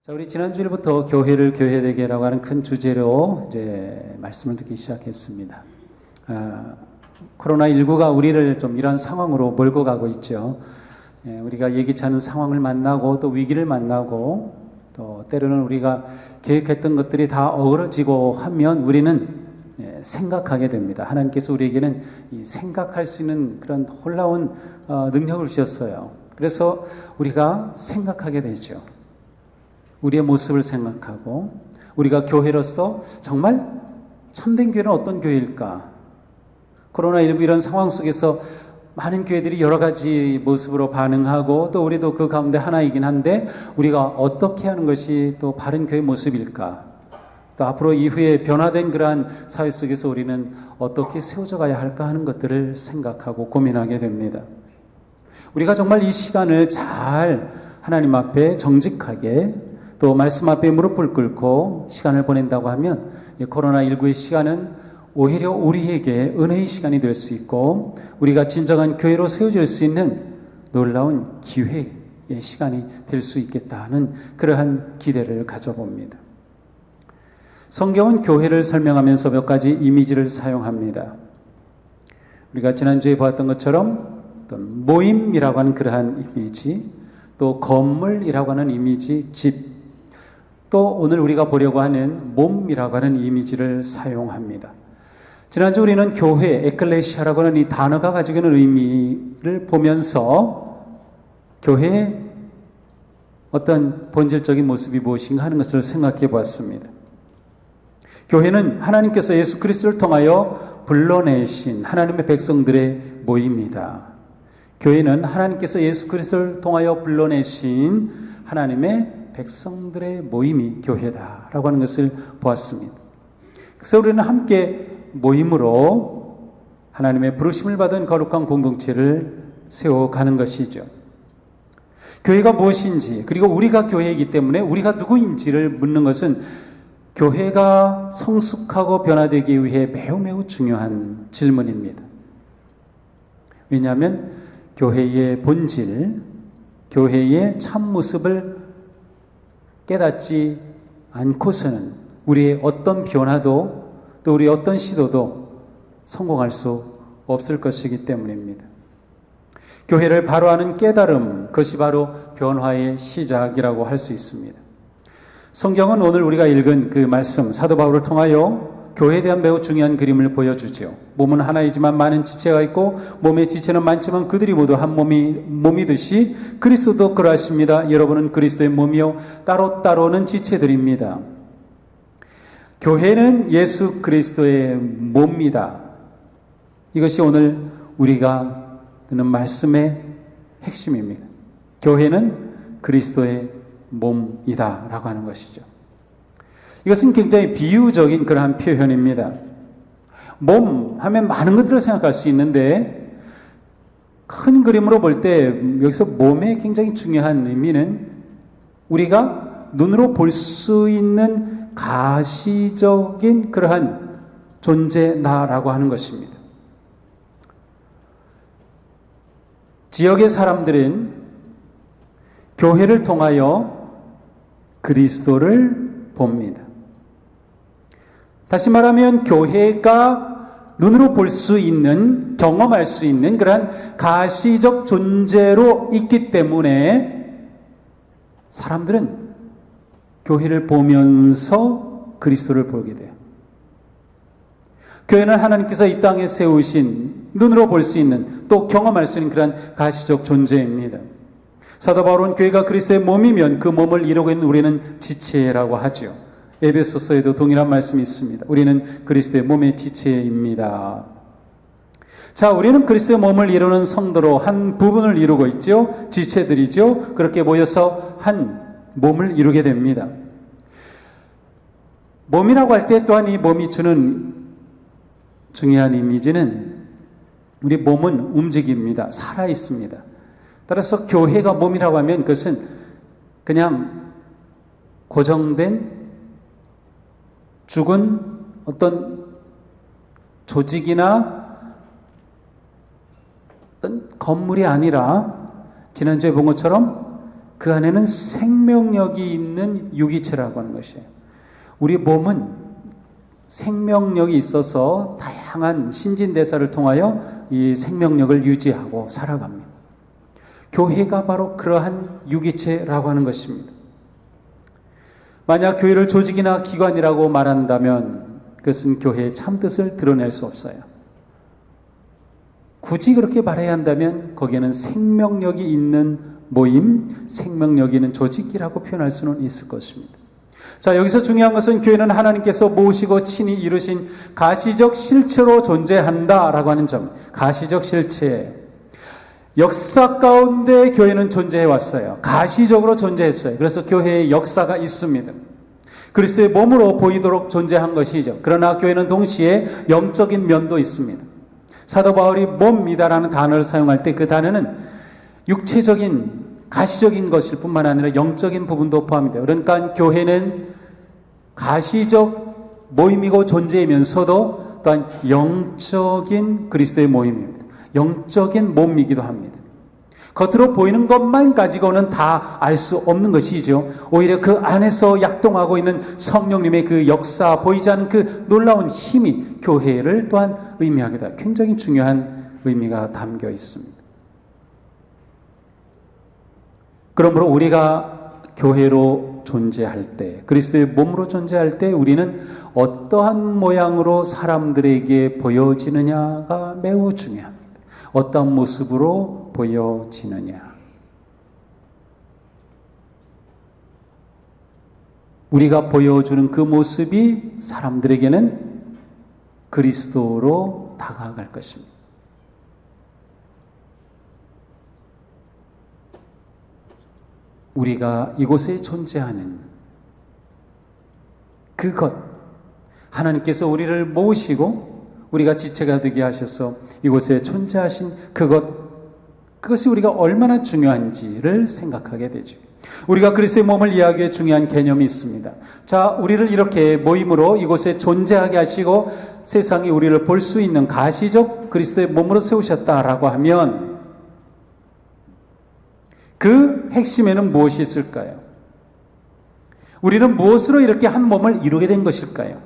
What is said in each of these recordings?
자, 우리 지난주일부터 교회를 교회되게라고 하는 큰 주제로 이제 말씀을 듣기 시작했습니다. 코로나19가 우리를 좀 이런 상황으로 몰고 가고 있죠. 우리가 예기치 않은 상황을 만나고 또 위기를 만나고 또 때로는 우리가 계획했던 것들이 다 어우러지고 하면 우리는 생각하게 됩니다. 하나님께서 우리에게는 이 생각할 수 있는 그런 놀라운 능력을 주셨어요. 그래서 우리가 생각하게 되죠. 우리의 모습을 생각하고 우리가 교회로서 정말 참된 교회는 어떤 교회일까? 코로나19 이런 상황 속에서 많은 교회들이 여러 가지 모습으로 반응하고 또 우리도 그 가운데 하나이긴 한데 우리가 어떻게 하는 것이 또 바른 교회 모습일까? 또 앞으로 이후에 변화된 그러한 사회 속에서 우리는 어떻게 세워져 가야 할까 하는 것들을 생각하고 고민하게 됩니다. 우리가 정말 이 시간을 잘 하나님 앞에 정직하게 또 말씀 앞에 무릎을 꿇고 시간을 보낸다고 하면 코로나19의 시간은 오히려 우리에게 은혜의 시간이 될 수 있고 우리가 진정한 교회로 세워질 수 있는 놀라운 기회의 시간이 될 수 있겠다는 그러한 기대를 가져봅니다. 성경은 교회를 설명하면서 몇 가지 이미지를 사용합니다. 우리가 지난주에 보았던 것처럼 어떤 모임이라고 하는 그러한 이미지, 또 건물이라고 하는 이미지, 집, 또 오늘 우리가 보려고 하는 몸이라고 하는 이미지를 사용합니다. 지난주 우리는 교회, 에클레시아라고 하는 이 단어가 가지고 있는 의미를 보면서 교회의 어떤 본질적인 모습이 무엇인가 하는 것을 생각해 보았습니다. 교회는 하나님께서 예수 그리스도를 통하여 불러내신 하나님의 백성들의 모임이다. 교회는 하나님께서 예수 그리스도를 통하여 불러내신 하나님의 백성들의 모임이 교회다라고 하는 것을 보았습니다. 그래서 우리는 함께 모임으로 하나님의 부르심을 받은 거룩한 공동체를 세워가는 것이죠. 교회가 무엇인지 그리고 우리가 교회이기 때문에 우리가 누구인지를 묻는 것은 교회가 성숙하고 변화되기 위해 매우 중요한 질문입니다. 왜냐하면 교회의 본질, 교회의 참모습을 깨닫지 않고서는 우리의 어떤 변화도 또 우리의 어떤 시도도 성공할 수 없을 것이기 때문입니다. 교회를 바로 아는 깨달음, 그것이 바로 변화의 시작이라고 할 수 있습니다. 성경은 오늘 우리가 읽은 그 말씀, 사도 바울을 통하여 교회에 대한 매우 중요한 그림을 보여주죠. 몸은 하나이지만 많은 지체가 있고 몸의 지체는 많지만 그들이 모두 한 몸이듯이 그리스도도 그러하십니다. 여러분은 그리스도의 몸이요 따로따로는 지체들입니다. 교회는 예수 그리스도의 몸이다. 이것이 오늘 우리가 듣는 말씀의 핵심입니다. 교회는 그리스도의 몸이다 라고 하는 것이죠. 이것은 굉장히 비유적인 그러한 표현입니다. 몸 하면 많은 것들을 생각할 수 있는데 큰 그림으로 볼 때 여기서 몸의 굉장히 중요한 의미는 우리가 눈으로 볼 수 있는 가시적인 그러한 존재다라고 하는 것입니다. 지역의 사람들은 교회를 통하여 그리스도를 봅니다. 다시 말하면 교회가 눈으로 볼 수 있는, 경험할 수 있는 그러한 가시적 존재로 있기 때문에 사람들은 교회를 보면서 그리스도를 보게 돼요. 교회는 하나님께서 이 땅에 세우신 눈으로 볼 수 있는 또 경험할 수 있는 그러한 가시적 존재입니다. 사도 바울은 교회가 그리스도의 몸이면 그 몸을 이루고 있는 우리는 지체라고 하죠. 에베소서에도 동일한 말씀이 있습니다. 우리는 그리스도의 몸의 지체입니다. 자, 우리는 그리스도의 몸을 이루는 성도로 한 부분을 이루고 있죠. 지체들이죠. 그렇게 모여서 한 몸을 이루게 됩니다. 몸이라고 할 때 또한 이 몸이 주는 중요한 이미지는 우리 몸은 움직입니다. 살아 있습니다. 따라서 교회가 몸이라고 하면 그것은 그냥 고정된 죽은 어떤 조직이나 어떤 건물이 아니라 지난주에 본 것처럼 그 안에는 생명력이 있는 유기체라고 하는 것이에요. 우리 몸은 생명력이 있어서 다양한 신진대사를 통하여 이 생명력을 유지하고 살아갑니다. 교회가 바로 그러한 유기체라고 하는 것입니다. 만약 교회를 조직이나 기관이라고 말한다면 그것은 교회의 참뜻을 드러낼 수 없어요. 굳이 그렇게 말해야 한다면 거기에는 생명력이 있는 모임, 생명력이 있는 조직이라고 표현할 수는 있을 것입니다. 자, 여기서 중요한 것은 교회는 하나님께서 모으시고 친히 이루신 가시적 실체로 존재한다라고 하는 점. 가시적 실체. 역사 가운데 교회는 존재해 왔어요. 가시적으로 존재했어요. 그래서 교회의 역사가 있습니다. 그리스도의 몸으로 보이도록 존재한 것이죠. 그러나 교회는 동시에 영적인 면도 있습니다. 사도 바울이 몸이다라는 단어를 사용할 때 그 단어는 육체적인 가시적인 것일 뿐만 아니라 영적인 부분도 포함합니다. 그러니까 교회는 가시적 모임이고 존재이면서도 또한 영적인 그리스도의 모임입니다. 영적인 몸이기도 합니다. 겉으로 보이는 것만 가지고는 다 알 수 없는 것이죠. 오히려 그 안에서 약동하고 있는 성령님의 그 역사, 보이지 않는 그 놀라운 힘이 교회를 또한 의미하게 됩니다. 굉장히 중요한 의미가 담겨 있습니다. 그러므로 우리가 교회로 존재할 때, 그리스도의 몸으로 존재할 때 우리는 어떠한 모양으로 사람들에게 보여지느냐가 매우 중요합니다. 어떤 모습으로 보여지느냐. 우리가 보여주는 그 모습이 사람들에게는 그리스도로 다가갈 것입니다. 우리가 이곳에 존재하는 그것, 하나님께서 우리를 모으시고 우리가 지체가 되게 하셔서 이곳에 존재하신 그것이 우리가 얼마나 중요한지를 생각하게 되죠. 우리가 그리스도의 몸을 이해하기에 중요한 개념이 있습니다. 자, 우리를 이렇게 모임으로 이곳에 존재하게 하시고 세상이 우리를 볼 수 있는 가시적 그리스도의 몸으로 세우셨다라고 하면 그 핵심에는 무엇이 있을까요? 우리는 무엇으로 이렇게 한 몸을 이루게 된 것일까요?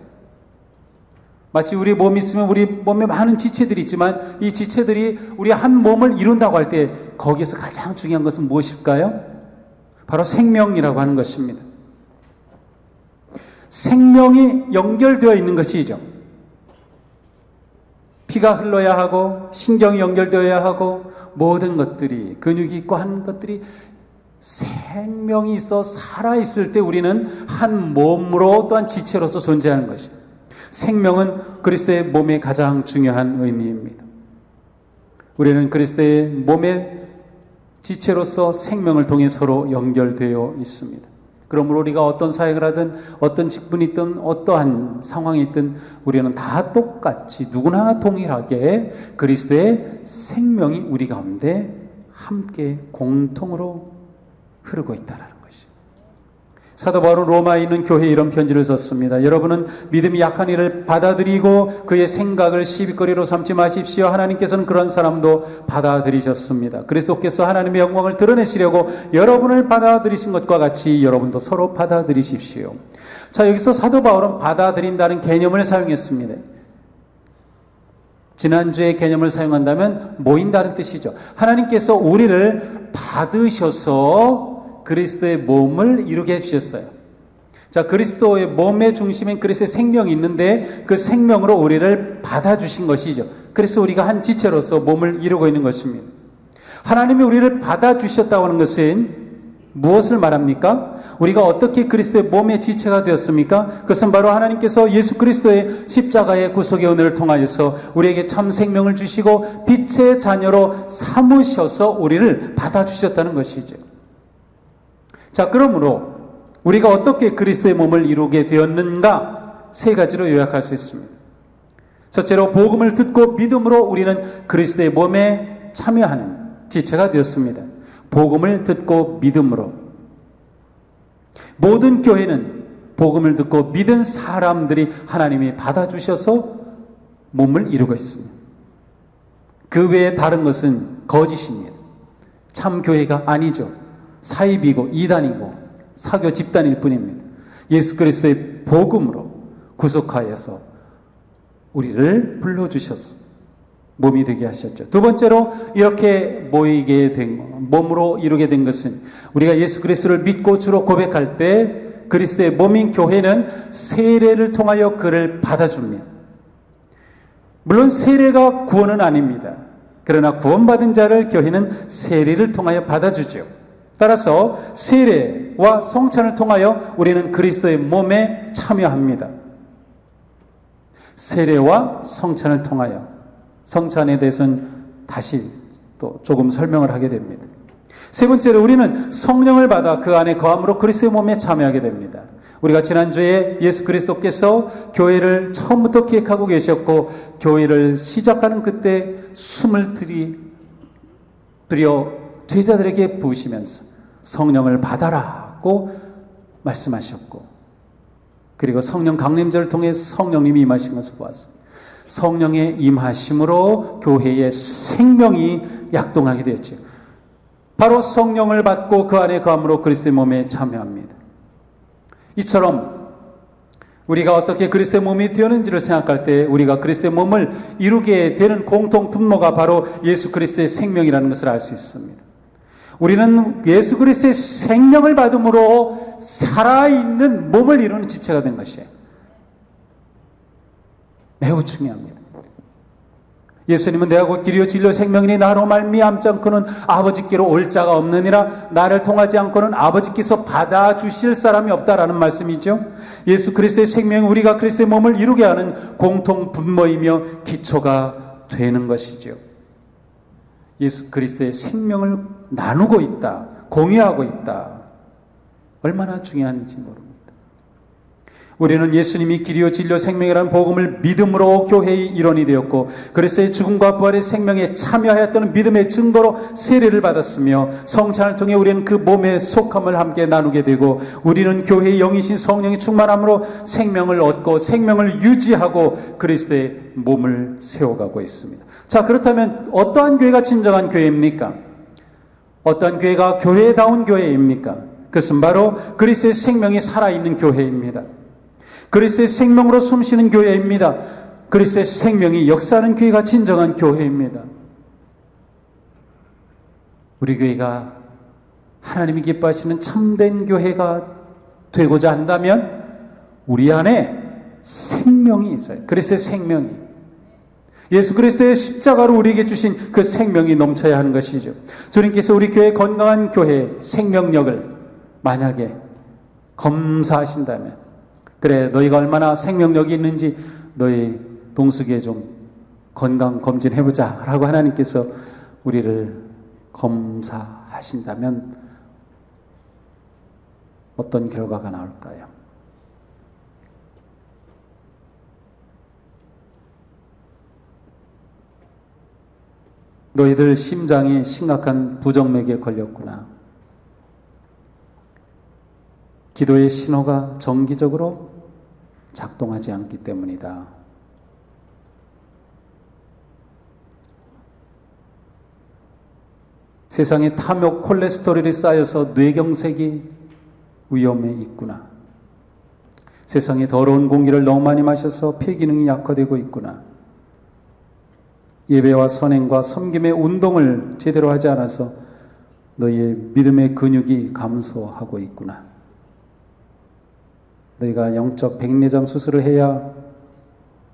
마치 우리 몸이 있으면 우리 몸에 많은 지체들이 있지만 이 지체들이 우리 한 몸을 이룬다고 할 때 거기에서 가장 중요한 것은 무엇일까요? 바로 생명이라고 하는 것입니다. 생명이 연결되어 있는 것이죠. 피가 흘러야 하고 신경이 연결되어야 하고 모든 것들이 근육이 있고 하는 것들이 생명이 있어 살아있을 때 우리는 한 몸으로 또한 지체로서 존재하는 것입니다. 생명은 그리스도의 몸의 가장 중요한 의미입니다. 우리는 그리스도의 몸의 지체로서 생명을 통해 서로 연결되어 있습니다. 그러므로 우리가 어떤 사역을 하든 어떤 직분이 있든 어떠한 상황이 있든 우리는 다 똑같이 누구나 동일하게 그리스도의 생명이 우리 가운데 함께 공통으로 흐르고 있다는 것이죠. 사도 바울은 로마에 있는 교회에 이런 편지를 썼습니다. 여러분은 믿음이 약한 이를 받아들이고 그의 생각을 시비거리로 삼지 마십시오. 하나님께서는 그런 사람도 받아들이셨습니다. 그리스도께서 하나님의 영광을 드러내시려고 여러분을 받아들이신 것과 같이 여러분도 서로 받아들이십시오. 자, 여기서 사도 바울은 받아들인다는 개념을 사용했습니다. 지난주의 개념을 사용한다면 모인다는 뜻이죠. 하나님께서 우리를 받으셔서 그리스도의 몸을 이루게 해주셨어요. 자, 그리스도의 몸의 중심인 그리스도의 생명이 있는데 그 생명으로 우리를 받아주신 것이죠. 그래서 우리가 한 지체로서 몸을 이루고 있는 것입니다. 하나님이 우리를 받아주셨다고 하는 것은 무엇을 말합니까? 우리가 어떻게 그리스도의 몸의 지체가 되었습니까? 그것은 바로 하나님께서 예수 그리스도의 십자가의 구속의 은혜를 통하여서 우리에게 참 생명을 주시고 빛의 자녀로 삼으셔서 우리를 받아주셨다는 것이죠. 자, 그러므로 우리가 어떻게 그리스도의 몸을 이루게 되었는가? 세 가지로 요약할 수 있습니다. 첫째로 복음을 듣고 믿음으로 우리는 그리스도의 몸에 참여하는 지체가 되었습니다. 복음을 듣고 믿음으로. 모든 교회는 복음을 듣고 믿은 사람들이 하나님이 받아주셔서 몸을 이루고 있습니다. 그 외에 다른 것은 거짓입니다. 참 교회가 아니죠. 사입이고 이단이고 사교 집단일 뿐입니다. 예수 그리스도의 복음으로 구속하여서 우리를 불러주셔서 몸이 되게 하셨죠. 두 번째로 이렇게 모이게 된, 몸으로 이루게 된 것은 우리가 예수 그리스도를 믿고 주로 고백할 때 그리스도의 몸인 교회는 세례를 통하여 그를 받아줍니다. 물론 세례가 구원은 아닙니다. 그러나 구원받은 자를 교회는 세례를 통하여 받아주죠. 따라서 세례와 성찬을 통하여 우리는 그리스도의 몸에 참여합니다. 세례와 성찬을 통하여, 성찬에 대해서는 다시 또 조금 설명을 하게 됩니다. 세 번째로 우리는 성령을 받아 그 안에 거함으로 그리스도의 몸에 참여하게 됩니다. 우리가 지난주에 예수 그리스도께서 교회를 처음부터 기획하고 계셨고 교회를 시작하는 그때 숨을 들여 제자들에게 부으시면서 성령을 받아라고 말씀하셨고, 그리고 성령 강림절을 통해 성령님이 임하신 것을 보았습니다. 성령의 임하심으로 교회의 생명이 약동하게 되었죠. 바로 성령을 받고 그 안에 거함으로 그리스도의 몸에 참여합니다. 이처럼 우리가 어떻게 그리스도의 몸이 되었는지를 생각할 때 우리가 그리스도의 몸을 이루게 되는 공통 분모가 바로 예수 그리스도의 생명이라는 것을 알 수 있습니다. 우리는 예수 그리스도의 생명을 받음으로 살아있는 몸을 이루는 지체가 된 것이에요. 매우 중요합니다. 예수님은 내가 곧 길이요 진리요 생명이니 나로 말미암지 않고는 아버지께로 올 자가 없느니라. 나를 통하지 않고는 아버지께서 받아주실 사람이 없다라는 말씀이죠. 예수 그리스도의 생명이 우리가 그리스도의 몸을 이루게 하는 공통 분모이며 기초가 되는 것이죠. 예수 그리스도의 생명을 나누고 있다, 공유하고 있다. 얼마나 중요한지 모릅니다. 우리는 예수님이 길이요 진리요 생명이라는 복음을 믿음으로 교회의 일원이 되었고 그리스도의 죽음과 부활의 생명에 참여하였다는 믿음의 증거로 세례를 받았으며 성찬을 통해 우리는 그 몸의 속함을 함께 나누게 되고 우리는 교회의 영이신 성령의 충만함으로 생명을 얻고 생명을 유지하고 그리스도의 몸을 세워가고 있습니다. 자, 그렇다면 어떠한 교회가 진정한 교회입니까? 어떠한 교회가 교회다운 교회입니까? 그것은 바로 그리스도의 생명이 살아있는 교회입니다. 그리스도의 생명으로 숨쉬는 교회입니다. 그리스도의 생명이 역사하는 교회가 진정한 교회입니다. 우리 교회가 하나님이 기뻐하시는 참된 교회가 되고자 한다면 우리 안에 생명이 있어요. 그리스도의 생명이. 예수 그리스도의 십자가로 우리에게 주신 그 생명이 넘쳐야 하는 것이죠. 주님께서 우리 교회의 건강한 교회의 생명력을 만약에 검사하신다면, 그래 너희가 얼마나 생명력이 있는지 너희 동숙이에 좀 건강 검진해보자 라고 하나님께서 우리를 검사하신다면 어떤 결과가 나올까요? 너희들 심장이 심각한 부정맥에 걸렸구나. 기도의 신호가 정기적으로 작동하지 않기 때문이다. 세상에 탐욕 콜레스테롤이 쌓여서 뇌경색이 위험에 있구나. 세상에 더러운 공기를 너무 많이 마셔서 폐 기능이 약화되고 있구나. 예배와 선행과 섬김의 운동을 제대로 하지 않아서 너희의 믿음의 근육이 감소하고 있구나. 너희가 영적 백내장 수술을 해야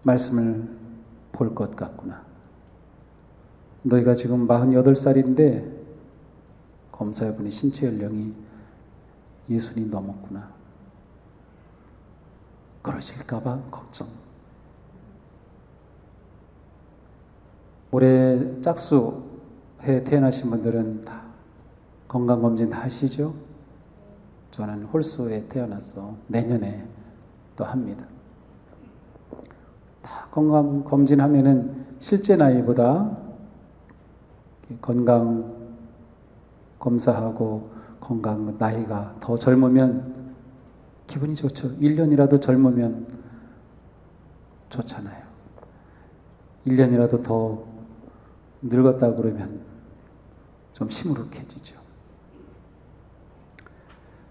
말씀을 볼 것 같구나. 너희가 지금 48살인데 검사해보니 신체 연령이 60이 넘었구나. 그러실까봐 걱정. 올해 짝수해 태어나신 분들은 다 건강검진 다 하시죠? 저는 홀수에 태어나서 내년에 또 합니다. 다 건강검진하면은 실제 나이보다 건강 검사하고 건강 나이가 더 젊으면 기분이 좋죠. 1년이라도 젊으면 좋잖아요. 1년이라도 더 늙었다 그러면 좀 시무룩해지죠.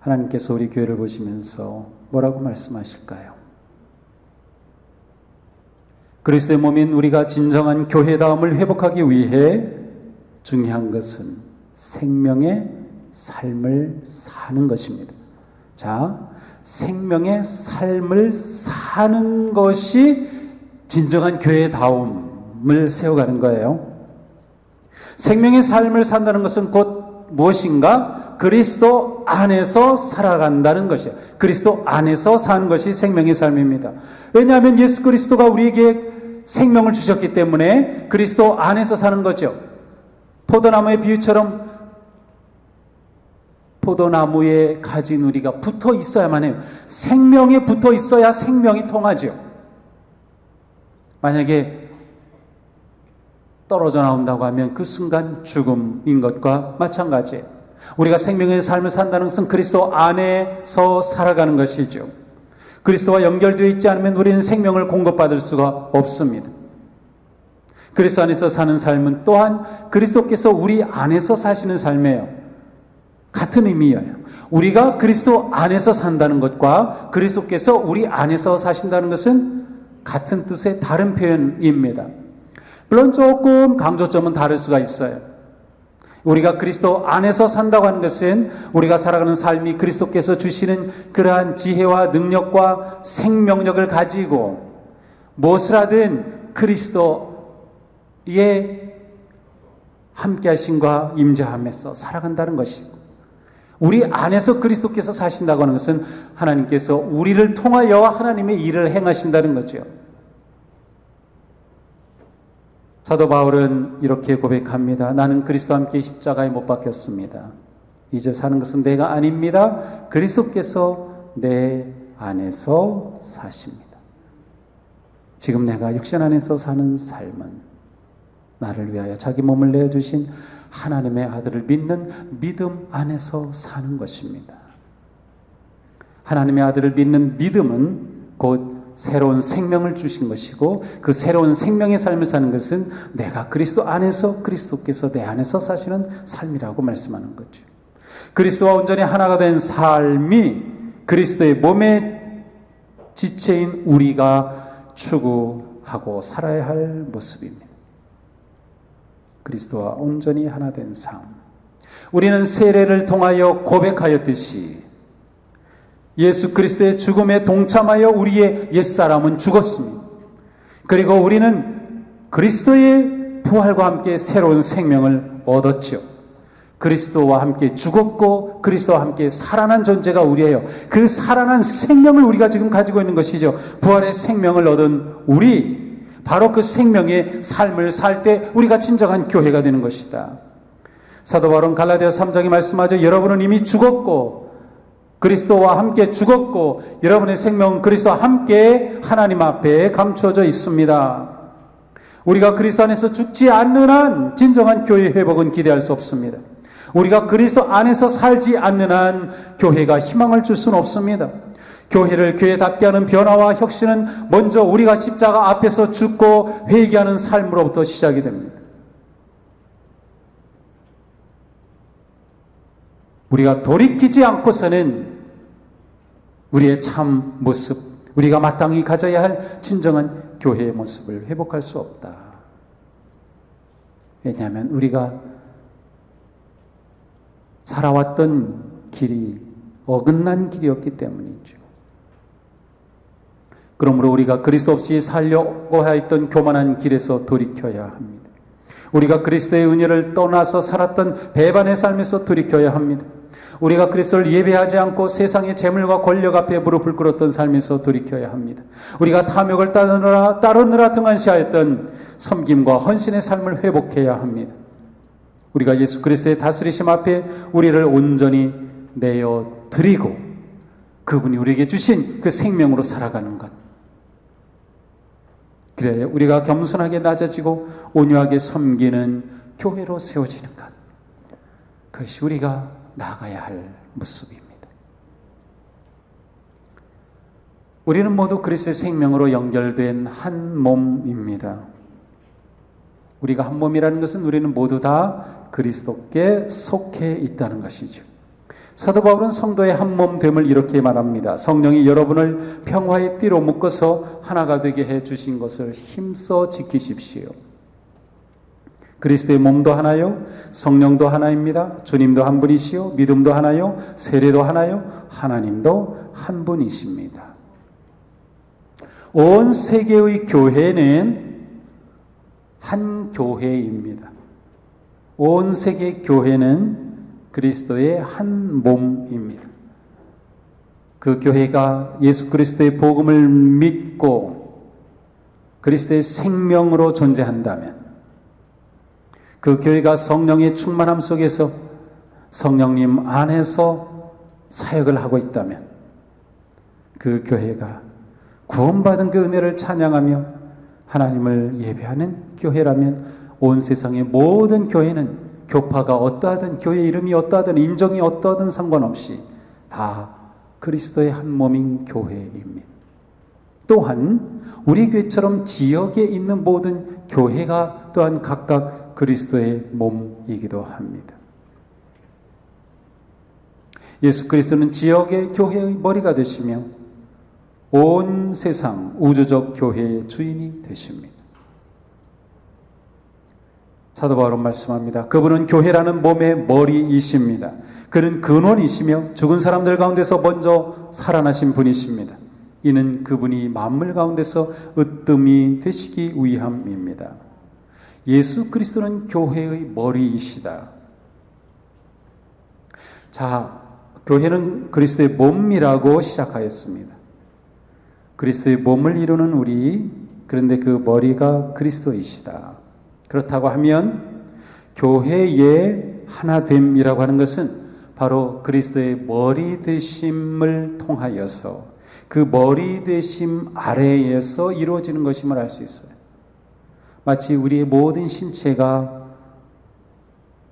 하나님께서 우리 교회를 보시면서 뭐라고 말씀하실까요? 그리스도의 몸인 우리가 진정한 교회다움을 회복하기 위해 중요한 것은 생명의 삶을 사는 것입니다. 자, 생명의 삶을 사는 것이 진정한 교회다움을 세워가는 거예요. 생명의 삶을 산다는 것은 곧 무엇인가? 그리스도 안에서 살아간다는 것이에요. 그리스도 안에서 사는 것이 생명의 삶입니다. 왜냐하면 예수 그리스도가 우리에게 생명을 주셨기 때문에 그리스도 안에서 사는 거죠. 포도나무의 비유처럼 포도나무에 가진 우리가 붙어 있어야만 해요. 생명에 붙어 있어야 생명이 통하죠. 만약에 떨어져 나온다고 하면 그 순간 죽음인 것과 마찬가지예요. 우리가 생명의 삶을 산다는 것은 그리스도 안에서 살아가는 것이죠. 그리스도와 연결되어 있지 않으면 우리는 생명을 공급받을 수가 없습니다. 그리스도 안에서 사는 삶은 또한 그리스도께서 우리 안에서 사시는 삶이에요. 같은 의미예요. 우리가 그리스도 안에서 산다는 것과 그리스도께서 우리 안에서 사신다는 것은 같은 뜻의 다른 표현입니다. 물론 조금 강조점은 다를 수가 있어요. 우리가 그리스도 안에서 산다고 하는 것은 우리가 살아가는 삶이 그리스도께서 주시는 그러한 지혜와 능력과 생명력을 가지고 무엇을 하든 그리스도의 함께하심과 임재함에서 살아간다는 것이고, 우리 안에서 그리스도께서 사신다고 하는 것은 하나님께서 우리를 통하여 하나님의 일을 행하신다는 거죠. 사도 바울은 이렇게 고백합니다. 나는 그리스도와 함께 십자가에 못 박혔습니다. 이제 사는 것은 내가 아닙니다. 그리스도께서 내 안에서 사십니다. 지금 내가 육신 안에서 사는 삶은 나를 위하여 자기 몸을 내어주신 하나님의 아들을 믿는 믿음 안에서 사는 것입니다. 하나님의 아들을 믿는 믿음은 곧 새로운 생명을 주신 것이고, 그 새로운 생명의 삶을 사는 것은 내가 그리스도 안에서 그리스도께서 내 안에서 사시는 삶이라고 말씀하는 거죠. 그리스도와 온전히 하나가 된 삶이 그리스도의 몸의 지체인 우리가 추구하고 살아야 할 모습입니다. 그리스도와 온전히 하나 된 삶. 우리는 세례를 통하여 고백하였듯이 예수 그리스도의 죽음에 동참하여 우리의 옛사람은 죽었습니다. 그리고 우리는 그리스도의 부활과 함께 새로운 생명을 얻었죠. 그리스도와 함께 죽었고 그리스도와 함께 살아난 존재가 우리예요. 그 살아난 생명을 우리가 지금 가지고 있는 것이죠. 부활의 생명을 얻은 우리, 바로 그 생명의 삶을 살 때 우리가 진정한 교회가 되는 것이다. 사도 바울은 갈라디아 3장에 말씀하죠. 여러분은 이미 죽었고 그리스도와 함께 죽었고 여러분의 생명은 그리스도와 함께 하나님 앞에 감추어져 있습니다. 우리가 그리스도 안에서 죽지 않는 한 진정한 교회 회복은 기대할 수 없습니다. 우리가 그리스도 안에서 살지 않는 한 교회가 희망을 줄 수는 없습니다. 교회를 교회답게 하는 변화와 혁신은 먼저 우리가 십자가 앞에서 죽고 회개하는 삶으로부터 시작이 됩니다. 우리가 돌이키지 않고서는 우리의 참 모습, 우리가 마땅히 가져야 할 진정한 교회의 모습을 회복할 수 없다. 왜냐하면 우리가 살아왔던 길이 어긋난 길이었기 때문이죠. 그러므로 우리가 그리스도 없이 살려고 하였던 교만한 길에서 돌이켜야 합니다. 우리가 그리스도의 은혜를 떠나서 살았던 배반의 삶에서 돌이켜야 합니다. 우리가 그리스도를 예배하지 않고 세상의 재물과 권력 앞에 무릎을 꿇었던 삶에서 돌이켜야 합니다. 우리가 탐욕을 따르느라 등한시하였던 섬김과 헌신의 삶을 회복해야 합니다. 우리가 예수 그리스도의 다스리심 앞에 우리를 온전히 내어 드리고 그분이 우리에게 주신 그 생명으로 살아가는 것. 그래야 우리가 겸손하게 낮아지고 온유하게 섬기는 교회로 세워지는 것. 그것이 우리가 나아가야 할 모습입니다. 우리는 모두 그리스도의 생명으로 연결된 한 몸입니다. 우리가 한 몸이라는 것은 우리는 모두 다 그리스도께 속해 있다는 것이죠. 사도 바울은 성도의 한 몸됨을 이렇게 말합니다. 성령이 여러분을 평화의 띠로 묶어서 하나가 되게 해 주신 것을 힘써 지키십시오. 그리스도의 몸도 하나요, 성령도 하나입니다. 주님도 한 분이시요, 믿음도 하나요, 세례도 하나요, 하나님도 한 분이십니다. 온 세계의 교회는 한 교회입니다. 온 세계 교회는 그리스도의 한 몸입니다. 그 교회가 예수 그리스도의 복음을 믿고 그리스도의 생명으로 존재한다면, 그 교회가 성령의 충만함 속에서 성령님 안에서 사역을 하고 있다면, 그 교회가 구원받은 그 은혜를 찬양하며 하나님을 예배하는 교회라면, 온 세상의 모든 교회는 교파가 어떠하든, 교회 이름이 어떠하든, 인종이 어떠하든 상관없이 다 그리스도의 한 몸인 교회입니다. 또한 우리 교회처럼 지역에 있는 모든 교회가 또한 각각 그리스도의 몸이기도 합니다. 예수 그리스도는 지역의 교회의 머리가 되시며 온 세상 우주적 교회의 주인이 되십니다. 사도 바울은 말씀합니다. 그분은 교회라는 몸의 머리이십니다. 그는 근원이시며 죽은 사람들 가운데서 먼저 살아나신 분이십니다. 이는 그분이 만물 가운데서 으뜸이 되시기 위함입니다. 예수 그리스도는 교회의 머리이시다. 자, 교회는 그리스도의 몸이라고 시작하였습니다. 그리스도의 몸을 이루는 우리, 그런데 그 머리가 그리스도이시다. 그렇다고 하면 교회의 하나됨이라고 하는 것은 바로 그리스도의 머리 되심을 통하여서 그 머리 되심 아래에서 이루어지는 것임을 알 수 있어요. 마치 우리의 모든 신체가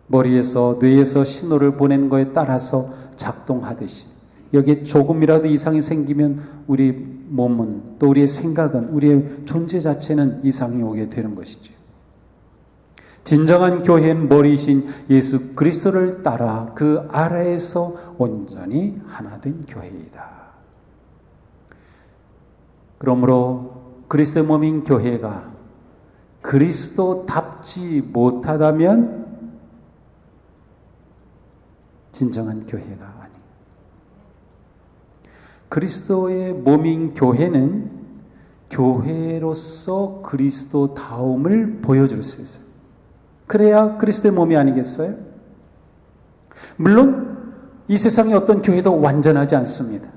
머리에서 뇌에서 신호를 보내는 것에 따라서 작동하듯이, 여기에 조금이라도 이상이 생기면 우리 몸은, 또 우리의 생각은, 우리의 존재 자체는 이상이 오게 되는 것이죠. 진정한 교회는 머리이신 예수 그리스도를 따라 그 아래에서 온전히 하나 된 교회이다. 그러므로 그리스도의 몸인 교회가 그리스도답지 못하다면 진정한 교회가 아니에요. 그리스도의 몸인 교회는 교회로서 그리스도다움을 보여줄 수 있어요. 그래야 그리스도의 몸이 아니겠어요? 물론 이 세상의 어떤 교회도 완전하지 않습니다.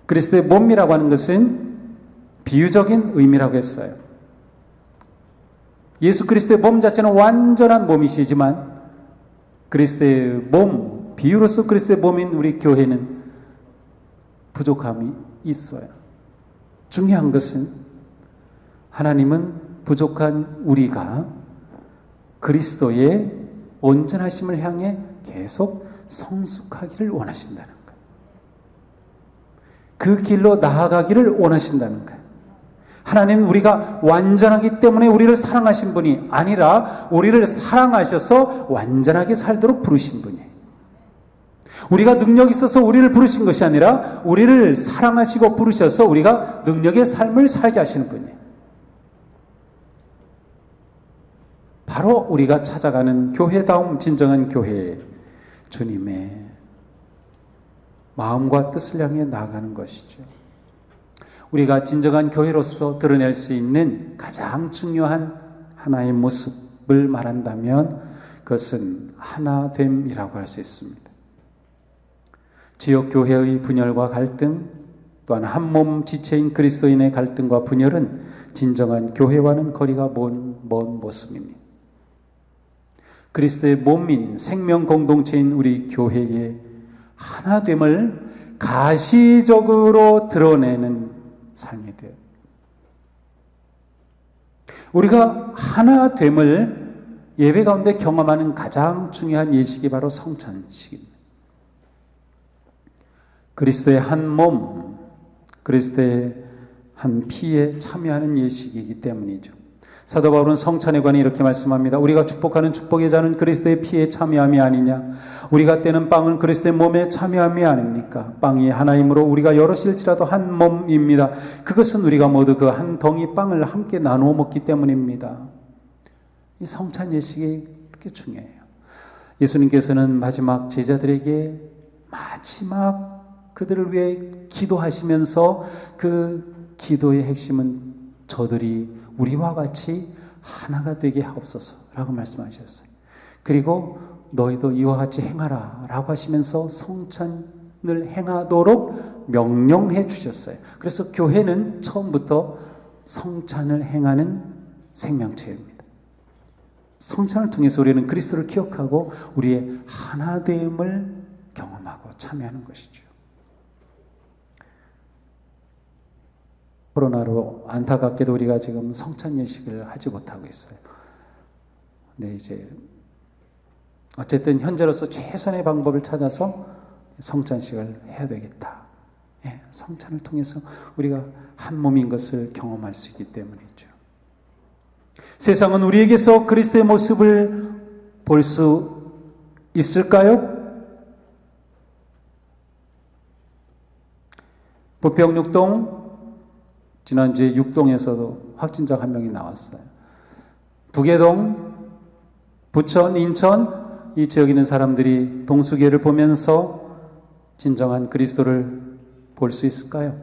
그리스도의 몸이라고 하는 것은 비유적인 의미라고 했어요. 예수 그리스도의 몸 자체는 완전한 몸이시지만 그리스도의 몸, 비유로서 그리스도의 몸인 우리 교회는 부족함이 있어요. 중요한 것은 하나님은 부족한 우리가 그리스도의 온전하심을 향해 계속 성숙하기를 원하신다는 거예요. 그 길로 나아가기를 원하신다는 거예요. 하나님은 우리가 완전하기 때문에 우리를 사랑하신 분이 아니라 우리를 사랑하셔서 완전하게 살도록 부르신 분이에요. 우리가 능력이 있어서 우리를 부르신 것이 아니라 우리를 사랑하시고 부르셔서 우리가 능력의 삶을 살게 하시는 분이에요. 바로 우리가 찾아가는 교회다움 진정한 교회, 주님의 마음과 뜻을 향해 나아가는 것이죠. 우리가 진정한 교회로서 드러낼 수 있는 가장 중요한 하나의 모습을 말한다면 그것은 하나됨이라고 할 수 있습니다. 지역 교회의 분열과 갈등, 또한 한 몸 지체인 그리스도인의 갈등과 분열은 진정한 교회와는 거리가 먼 모습입니다. 그리스도의 몸인 생명 공동체인 우리 교회의 하나됨을 가시적으로 드러내는 삶이 돼요. 우리가 하나됨을 예배 가운데 경험하는 가장 중요한 예식이 바로 성찬식입니다. 그리스도의 한 몸, 그리스도의 한 피에 참여하는 예식이기 때문이죠. 사도 바울은 성찬에 관해 이렇게 말씀합니다. 우리가 축복하는 축복의 자는 그리스도의 피에 참여함이 아니냐. 우리가 떼는 빵은 그리스도의 몸에 참여함이 아닙니까? 빵이 하나이므로 우리가 여럿일지라도 한 몸입니다. 그것은 우리가 모두 그 한 덩이 빵을 함께 나누어 먹기 때문입니다. 이 성찬 예식이 그렇게 중요해요. 예수님께서는 마지막 제자들에게 마지막 그들을 위해 기도하시면서 그 기도의 핵심은 저들이 우리와 같이 하나가 되게 하옵소서라고 말씀하셨어요. 그리고 너희도 이와 같이 행하라 라고 하시면서 성찬을 행하도록 명령해 주셨어요. 그래서 교회는 처음부터 성찬을 행하는 생명체입니다. 성찬을 통해서 우리는 그리스도를 기억하고 우리의 하나됨을 경험하고 참여하는 것이죠. 코로나로 안타깝게도 우리가 지금 성찬 예식을 하지 못하고 있어요. 근데 이제 어쨌든 현재로서 최선의 방법을 찾아서 성찬식을 해야 되겠다. 예, 성찬을 통해서 우리가 한 몸인 것을 경험할 수 있기 때문이죠. 세상은 우리에게서 그리스도의 모습을 볼 수 있을까요? 부평 6동, 지난주에 6동에서도 확진자 한 명이 나왔어요. 부계동, 부천, 인천 이 지역에 있는 사람들이 동수교회를 보면서 진정한 그리스도를 볼 수 있을까요?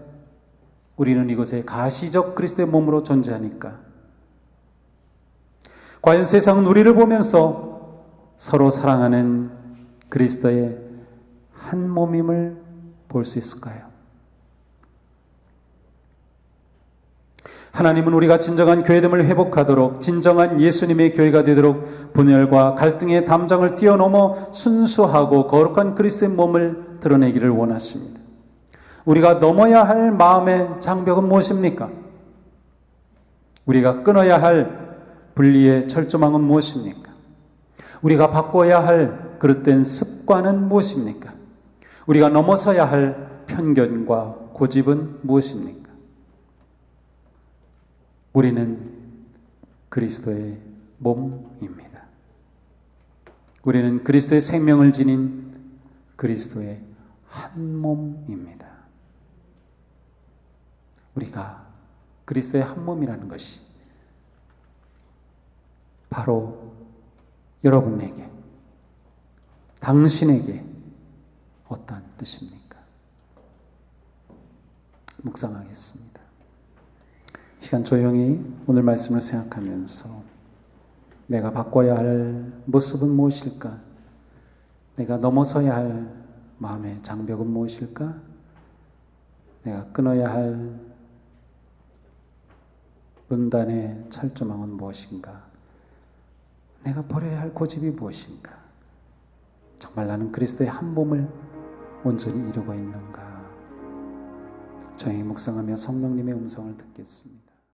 우리는 이곳에 가시적 그리스도의 몸으로 존재하니까. 과연 세상은 우리를 보면서 서로 사랑하는 그리스도의 한 몸임을 볼 수 있을까요? 하나님은 우리가 진정한 교회됨을 회복하도록 진정한 예수님의 교회가 되도록 분열과 갈등의 담장을 뛰어넘어 순수하고 거룩한 그리스도의 몸을 드러내기를 원하십니다. 우리가 넘어야 할 마음의 장벽은 무엇입니까? 우리가 끊어야 할 분리의 철조망은 무엇입니까? 우리가 바꿔야 할 그릇된 습관은 무엇입니까? 우리가 넘어서야 할 편견과 고집은 무엇입니까? 우리는 그리스도의 몸입니다. 우리는 그리스도의 생명을 지닌 그리스도의 한 몸입니다. 우리가 그리스도의 한 몸이라는 것이 바로 여러분에게, 당신에게 어떠한 뜻입니까? 묵상하겠습니다. 시간 조용히 오늘 말씀을 생각하면서 내가 바꿔야 할 모습은 무엇일까? 내가 넘어서야 할 마음의 장벽은 무엇일까? 내가 끊어야 할 분단의 철조망은 무엇인가? 내가 버려야 할 고집이 무엇인가? 정말 나는 그리스도의 한 몸을 온전히 이루고 있는가? 조용히 묵상하며 성령님의 음성을 듣겠습니다.